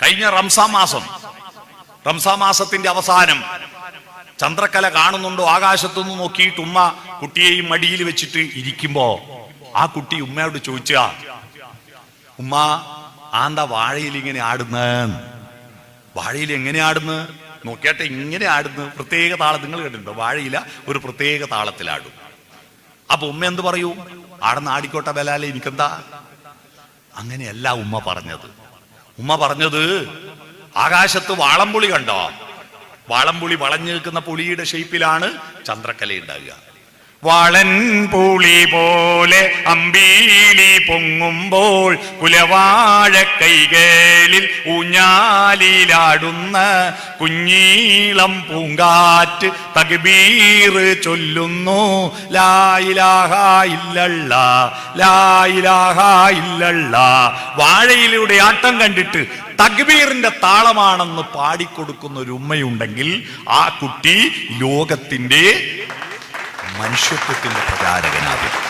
കഴിഞ്ഞ റംസാൻ മാസത്തിന്റെ അവസാനം ചന്ദ്രക്കല കാണുന്നുണ്ടോ ആകാശത്തുനിന്ന് നോക്കിയിട്ട് ഉമ്മ കുട്ടിയെയും മടിയിൽ വെച്ചിട്ട് ഇരിക്കുമ്പോ ആ കുട്ടി ഉമ്മയോട് ചോദിച്ച, ഉമ്മ ആന്താ വാഴയിൽ ഇങ്ങനെ ആടുന്ന? വാഴയിൽ എങ്ങനെ ആടുന്നു? നോക്കിയാട്ടെ, ഇങ്ങനെ ആടുന്നു, പ്രത്യേക താളം. നിങ്ങൾ കേട്ടിട്ടുണ്ടോ? വാഴയില ഒരു പ്രത്യേക താളത്തിലാടും. അപ്പൊ ഉമ്മ എന്ത് പറയൂ? ആടുന്ന ആടിക്കോട്ടെ ബലാലെ, എനിക്കെന്താ? അങ്ങനെയല്ല ഉമ്മ പറഞ്ഞത്. ഉമ്മ പറഞ്ഞത്, ആകാശത്ത് വാളംപുളി കണ്ടോ? വാളംപുളി വളഞ്ഞു നിൽക്കുന്ന പുളിയുടെ ഷേപ്പിലാണ് ചന്ദ്രക്കല ഉണ്ടാകുക. വളൻ പുളി പോലെ അമ്പീലി പൊങ്ങുമ്പോൾ കുലവാഴ കൈകളിൽ ഊഞ്ഞാലിലാടുന്ന കുഞ്ഞീളം പൂങ്കാറ്റ് തക്ബീർ ചൊല്ലുന്നു, ലാ ഇലാഹ ഇല്ലല്ലാ, ലാ ഇലാഹ ഇല്ലല്ലാ. വാഴയിലൂടെ ആട്ടം കണ്ടിട്ട് തക്ബീറിന്റെ താളമാണെന്ന് പാടിക്കൊടുക്കുന്ന ഒരു ഉമ്മയുണ്ടെങ്കിൽ ആ കുട്ടി ലോകത്തിന്റെ മനുഷ്യത്വത്തിന്റെ പ്രചാരകനാകും.